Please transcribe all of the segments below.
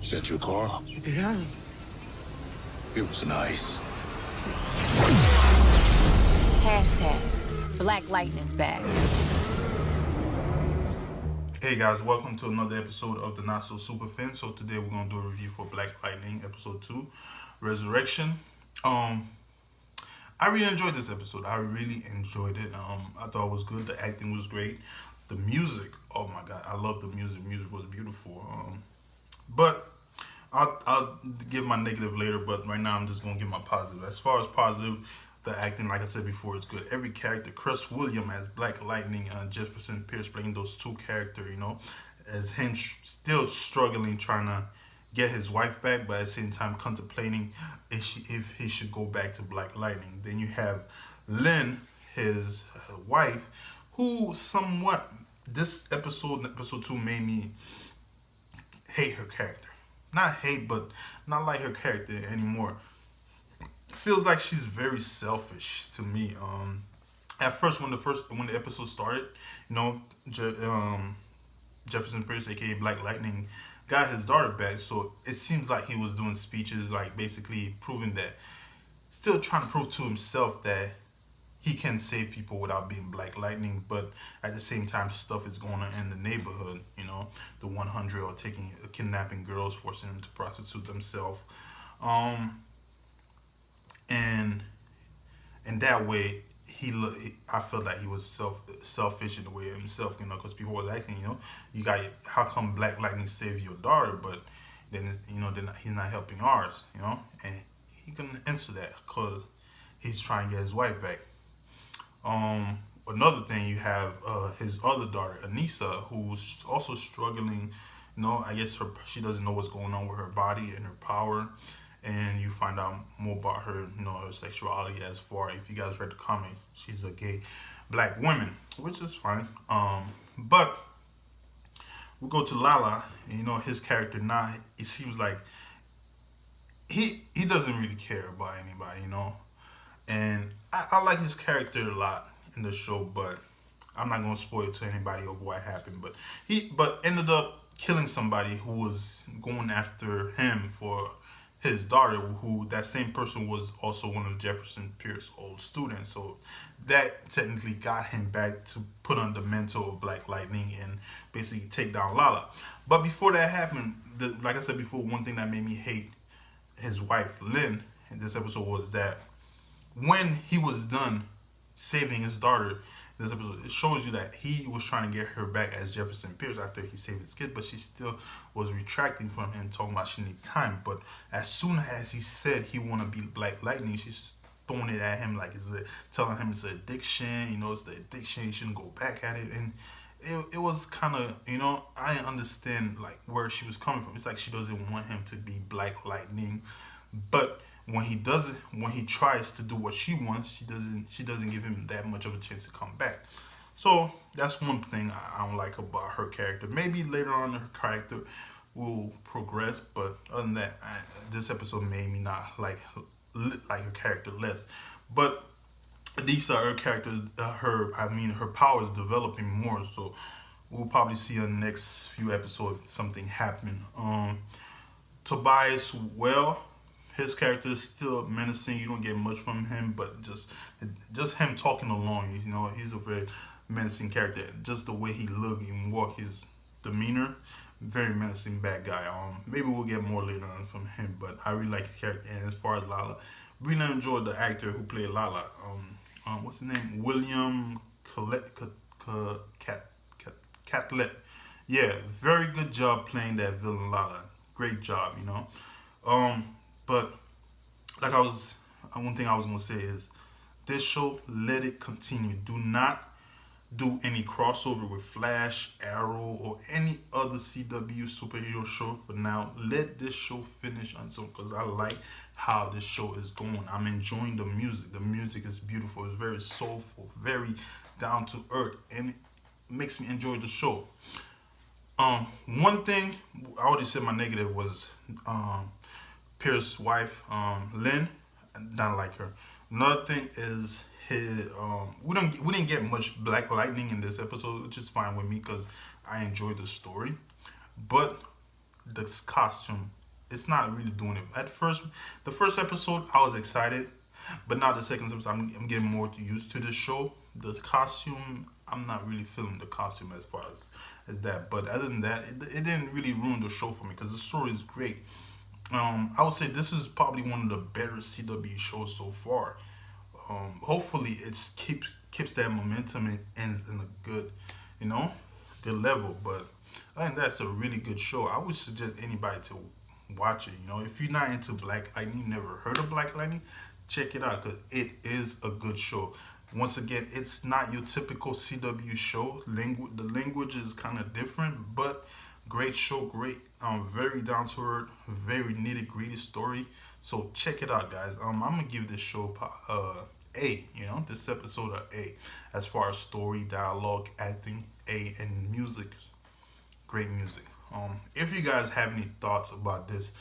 Is that your car? Yeah. It was nice. Hashtag Black Lightning's back. Hey guys, welcome to another episode of the Not So Super Fan. So today we're gonna do a review for Black Lightning episode 2, Resurrection. I really enjoyed this episode. I really enjoyed it. I thought it was good. The acting was great. The music, oh my god, I love the music. Music was beautiful. But I'll give my negative later. But right now I'm just gonna give my positive. As far as positive, the acting, like I said before, is good. Every character, Chris William as Black Lightning, Jefferson Pierce playing those two characters, as him still struggling, trying to get his wife back, but at the same time contemplating if he should go back to Black Lightning. Then you have Lynn, his wife, who somewhat, this episode 2, made me hate her character. Not hate, but not like her character anymore. Feels like she's very selfish to me. At first, when the episode started, Jefferson Pierce, aka Black Lightning, got his daughter back. So it seems like he was doing speeches, like basically proving that, still trying to prove to himself that he can save people without being Black Lightning. But at the same time, stuff is going on in the neighborhood. The 100 are kidnapping girls, forcing them to prostitute themselves. And in that way, I felt like he was selfish in the way of himself, because people were asking, how come Black Lightning saved your daughter, but then he's not helping ours, and he couldn't answer that because he's trying to get his wife back. Another thing, you have his other daughter, Anissa, who's also struggling. I guess she doesn't know what's going on with her body and her power. And you find out more about her, her sexuality. As far, if you guys read the comic, she's a gay Black woman, which is fine. But we go to Lala, and his character now, it seems like he doesn't really care about anybody, And I like his character a lot in the show, but I'm not gonna spoil it to anybody of what happened. But he ended up killing somebody who was going after him for his daughter, who that same person was also one of Jefferson Pierce's old students. So that technically got him back to put on the mantle of Black Lightning and basically take down Lala. But before that happened, like I said before, one thing that made me hate his wife, Lynn, in this episode was that when he was done saving his daughter, this episode, it shows you that he was trying to get her back as Jefferson Pierce after he saved his kid, but she still was retracting from him, talking about she needs time. But as soon as he said he want to be Black Lightning, she's throwing it at him like telling him it's an addiction. It's the addiction. He shouldn't go back at it. And it was kind of, I didn't understand like where she was coming from. It's like she doesn't want him to be Black Lightning, but when he tries to do what she wants, she doesn't give him that much of a chance to come back. So that's one thing I don't like about her character. Maybe later on her character will progress, but other than that, this episode made me not like her character less. But these are her characters. Her power is developing more. So we'll probably see in the next few episodes if something happen. Tobias, his character is still menacing. You don't get much from him, but just him talking alone, he's a very menacing character. Just the way he look and walk, his demeanor, very menacing bad guy. Maybe we'll get more later on from him, but I really like his character. And as far as Lala, really enjoyed the actor who played Lala. What's his name? William Catlett. Yeah, very good job playing that villain Lala. Great job, But one thing I was gonna say is, this show, let it continue. Do not do any crossover with Flash, Arrow, or any other CW superhero show for now. Let this show finish because I like how this show is going. I'm enjoying the music. The music is beautiful. It's very soulful, very down to earth, and it makes me enjoy the show. One thing I already said my negative was Pierce's wife, Lynn. I don't like her. Another thing is we didn't get much Black Lightning in this episode, which is fine with me because I enjoyed the story. But this costume, it's not really doing it. At first, the first episode, I was excited, but now the second episode, I'm getting more used to the show. The costume, I'm not really feeling the costume as far as that. But other than that, it didn't really ruin the show for me because the story is great. I would say this is probably one of the better CW shows so far. Hopefully, it keeps that momentum and ends in a good, good level. But I think that's a really good show. I would suggest anybody to watch it. If you're not into Black Lightning, you never heard of Black Lightning, check it out because it is a good show. Once again, it's not your typical CW show. The language is kind of different, but great show, great, very down to earth, very nitty gritty story. So check it out, guys. I'm gonna give this show A. This episode A, as far as story, dialogue, acting, A, and music. Great music. If you guys have any thoughts about this,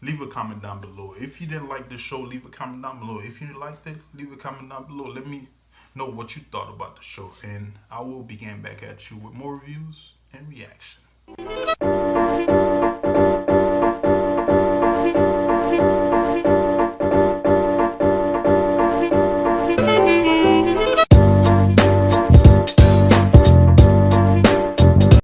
leave a comment down below. If you didn't like the show, leave a comment down below. If you liked it, leave a comment down below. Let me know what you thought about the show, and I will be getting back at you with more reviews and reaction.